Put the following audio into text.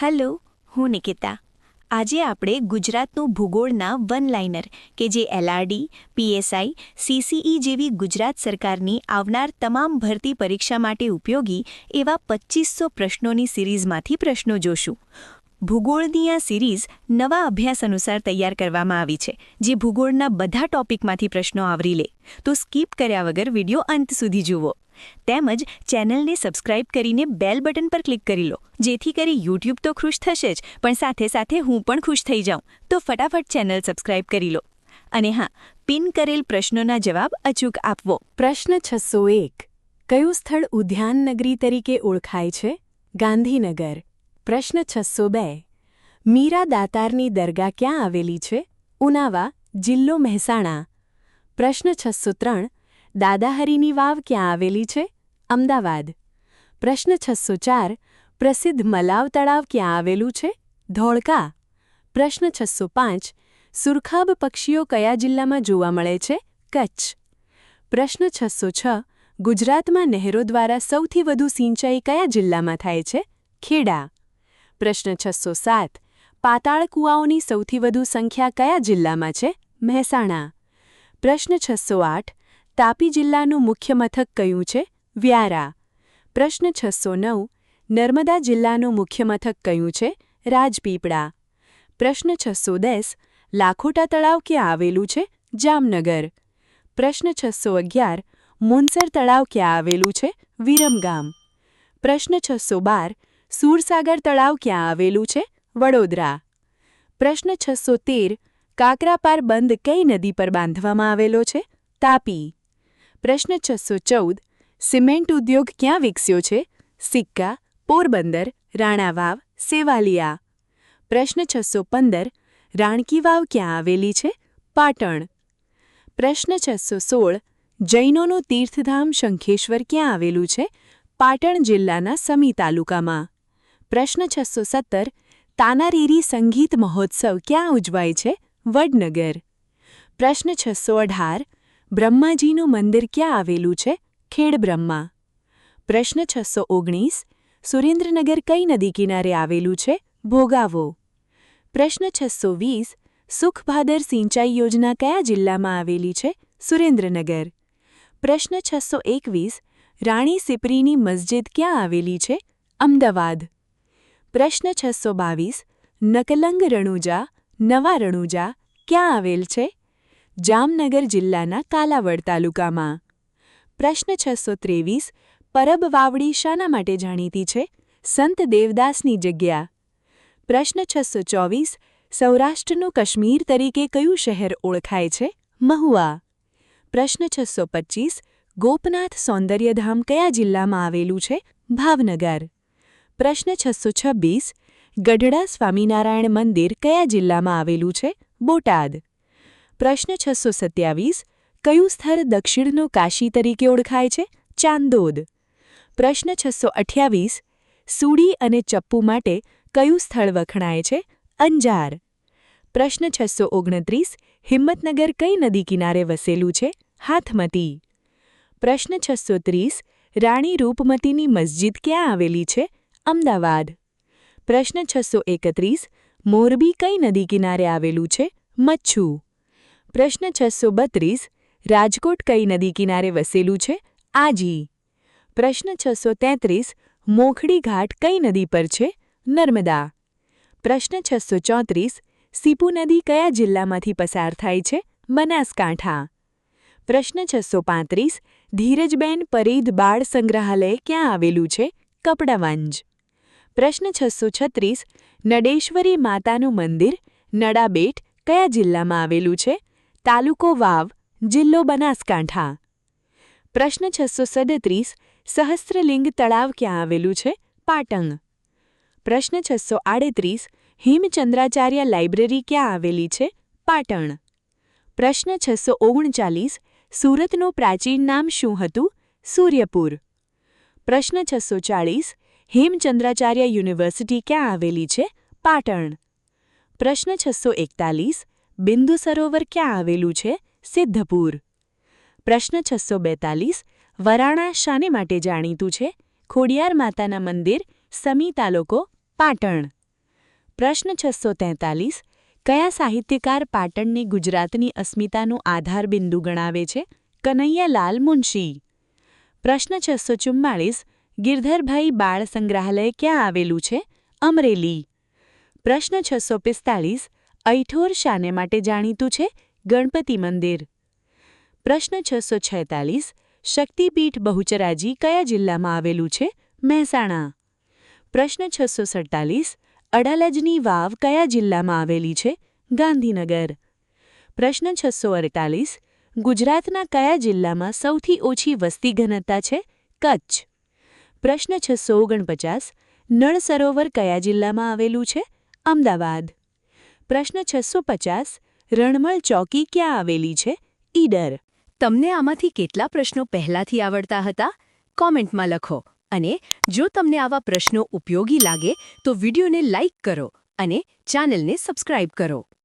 Hello, હું નિકિતા. આજે આપણે ગુજરાતનું ભૂગોળના વન લાઇનર કે જે એલઆરડી, પીએસઆઈ, સીસીઈ જેવી ગુજરાત સરકારની આવનાર તમામ ભરતી પરીક્ષા માટે ઉપયોગી એવા 2500 પ્રશ્નોની સિરીઝમાંથી પ્રશ્નો જોશું. ભૂગોળની આ સિરીઝ નવા અભ્યાસ અનુસાર તૈયાર કરવામાં આવી છે, જે ભૂગોળના બધા ટોપિકમાંથી પ્રશ્નો આવરી લે. તો સ્કીપ કર્યા વગર વિડીયો અંત સુધી જુઓ. તેમજ ચેનલને સબસ્ક્રાઇબ કરીને બેલ બટન પર ક્લિક કરી લો, જેથી કરી યુટ્યુબ તો ખુશ થશે જ, પણ સાથે સાથે હું પણ ખુશ થઈ જાઉં. તો ફટાફટ ચેનલ સબસ્ક્રાઇબ કરી લો. અને હા, પિન કરેલ પ્રશ્નોના જવાબ અચૂક આપવો. પ્રશ્ન 601. કયું સ્થળ ઉદ્યાન નગરી તરીકે ઓળખાય છે? ગાંધીનગર. પ્રશ્ન 602. મીરા દાતારની દરગાહ ક્યાં આવેલી છે? ઉનાવા, જિલ્લો મહેસાણા. પ્રશ્ન 603. દાદાહરીની વાવ ક્યાં આવેલી છે? અમદાવાદ. પ્રશ્ન 604. પ્રસિદ્ધ મલાવ તળાવ ક્યાં આવેલું છે? ધોળકા. પ્રશ્ન 605. સુરખાબ પક્ષીઓ કયા જિલ્લામાં જોવા મળે છે? કચ્છ. પ્રશ્ન 606. ગુજરાતમાં નહેરો દ્વારા સૌથી વધુ સિંચાઈ કયા જિલ્લામાં થાય છે? ખેડા. પ્રશ્ન 607. પાતાળ કૂવાઓની સૌથી વધુ સંખ્યા કયા જિલ્લામાં છે? મહેસાણા. પ્રશ્ન 608. તાપી જિલ્લાનું મુખ્ય મથક કયું છે? વ્યારા. પ્રશ્ન 609. નર્મદા જિલ્લાનું મુખ્ય મથક કયું છે? રાજપીપળા. પ્રશ્ન 610. લાખોટા તળાવ ક્યાં આવેલું છે? જામનગર. પ્રશ્ન 611. મુનસર તળાવ ક્યાં આવેલું છે? વિરમગામ. પ્રશ્ન 612. સૂરસાગર તળાવ ક્યાં આવેલું છે? વડોદરા. પ્રશ્ન 613. કાકરાપાર બંધ કઈ નદી પર બાંધવામાં આવેલો છે? તાપી. પ્રશ્ન 614. સિમેન્ટ ઉદ્યોગ ક્યાં વિકસ્યો છે? સિક્કા, પોરબંદર, રાણાવાવ, સેવાલિયા. પ્રશ્ન 615. રાણકી વાવ ક્યાં આવેલી છે? પાટણ. પ્રશ્ન 616. જૈનોનું તીર્થધામ શંખેશ્વર ક્યાં આવેલું છે? પાટણ જિલ્લાના સમી તાલુકામાં. પ્રશ્ન 617. તાનારીરી સંગીત મહોત્સવ ક્યાં ઉજવાય છે? વડનગર. પ્રશ્ન 618. બ્રહ્માજીનું મંદિર ક્યાં આવેલું છે? ખેડબ્રહ્મા. પ્રશ્ન 619. સુરેન્દ્રનગર કઈ નદી કિનારે આવેલું છે? ભોગાવો. પ્રશ્ન 620. સુખભાદર સિંચાઈ યોજના કયા જિલ્લામાં આવેલી છે? સુરેન્દ્રનગર. પ્રશ્ન 621. રાણી સિપરીની મસ્જિદ ક્યાં આવેલી છે? અમદાવાદ. પ્રશ્ન 622. નકલંગ રણુજા, નવા રણુજા ક્યાં આવેલ છે? જામનગર જિલ્લાના કાલાવડ તાલુકામાં. પ્રશ્ન 623. પરબ વાવડી શાના માટે જાણીતી છે? સંત દેવદાસની જગ્યા. પ્રશ્ન 624. સૌરાષ્ટ્રનું કાશ્મીર તરીકે કયું શહેર ઓળખાય છે? મહુવા. પ્રશ્ન 625. ગોપનાથ સૌંદર્યધામ કયા જિલ્લામાં આવેલું છે? ભાવનગર. પ્રશ્ન 626. ગઢડા સ્વામિનારાયણ મંદિર કયા જિલ્લામાં આવેલું છે? બોટાદ. પ્રશ્ન 627. કયું સ્થળ દક્ષિણનું કાશી તરીકે ઓળખાય છે? ચાંદોદ. પ્રશ્ન 628. સૂડી અને ચપ્પુ માટે કયું સ્થળ વખણાય છે? અંજાર. પ્રશ્ન 629. હિંમતનગર કઈ નદી કિનારે વસેલું છે? હાથમતી. પ્રશ્ન 630. રાણી રૂપમતીની મસ્જિદ ક્યાં આવેલી છે? અમદાવાદ. પ્રશ્ન 631. મોરબી કઈ નદી કિનારે આવેલું છે? મચ્છુ. પ્રશ્ન 632. રાજકોટ કઈ નદી કિનારે વસેલું છે? આજી. પ્રશ્ન 633. મોખડી ઘાટ કઈ નદી પર છે? નર્મદા. પ્રશ્ન 634. સીપુ નદી કયા જિલ્લામાંથી પસાર થાય છે? બનાસકાંઠા. પ્રશ્ન 635. ધીરજબેન પરીદ બાળ સંગ્રહાલય ક્યાં આવેલું છે? કપડાવંજ. પ્રશ્ન 636. નડેશ્વરી માતાનું મંદિર નડાબેટ કયા જિલ્લામાં આવેલું છે? તાલુકો વાવ, જિલ્લો બનાસકાંઠા. પ્રશ્ન 637. સહસ્ત્રલિંગ તળાવ ક્યાં આવેલું છે? પાટણ. પ્રશ્ન 638. હેમચંદ્રાચાર્ય લાઇબ્રેરી ક્યાં આવેલી છે? પાટણ. પ્રશ્ન 639. સુરતનું પ્રાચીન નામ શું હતું? સૂર્યપુર. પ્રશ્ન 640. હેમચંદ્રાચાર્ય યુનિવર્સિટી ક્યાં આવેલી છે? પાટણ. પ્રશ્ન 641. બિંદુ સરોવર ક્યાં આવેલું છે? સિદ્ધપુર. પ્રશ્ન 642. વરાણા શાને માટે જાણીતું છે? ખોડિયાર માતાના મંદિર, સમી તાલુકો, પાટણ. પ્રશ્ન 643 કયા સાહિત્યકાર પાટણને ગુજરાતની અસ્મિતાનો આધારબિંદુ ગણાવે છે? કનૈયાલાલ મુનશી. પ્રશ્ન 644 ગિરધરભાઈ બાળ સંગ્રહાલય ક્યાં આવેલું છે? અમરેલી. પ્રશ્ન 645 ઐઠોર શાને માટે જાણીતું છે? ગણપતિ મંદિર. પ્રશ્ન 646 શક્તિપીઠ બહુચરાજી કયા જિલ્લામાં આવેલું છે? મહેસાણા. પ્રશ્ન 647 અડાલજની વાવ કયા જિલ્લામાં આવેલી છે? ગાંધીનગર. પ્રશ્ન 648 ગુજરાતના કયા જિલ્લામાં સૌથી ઓછી વસ્તી ઘનતા છે? કચ્છ. પ્રશ્ન 649 નળ સરોવર કયા જિલ્લામાં આવેલું છે? અમદાવાદ. પ્રશ્ન 650 રણમલ ચોકી ક્યાં આવેલી છે? ઈડર. તમને આમાંથી કેટલા પ્રશ્નો પહેલાથી આવડતા હતા? કોમેન્ટમાં લખો. અને જો તમને આવા પ્રશ્નો ઉપયોગી લાગે તો વિડીયોને લાઇક કરો અને ચેનલને સબસ્ક્રાઇબ કરો.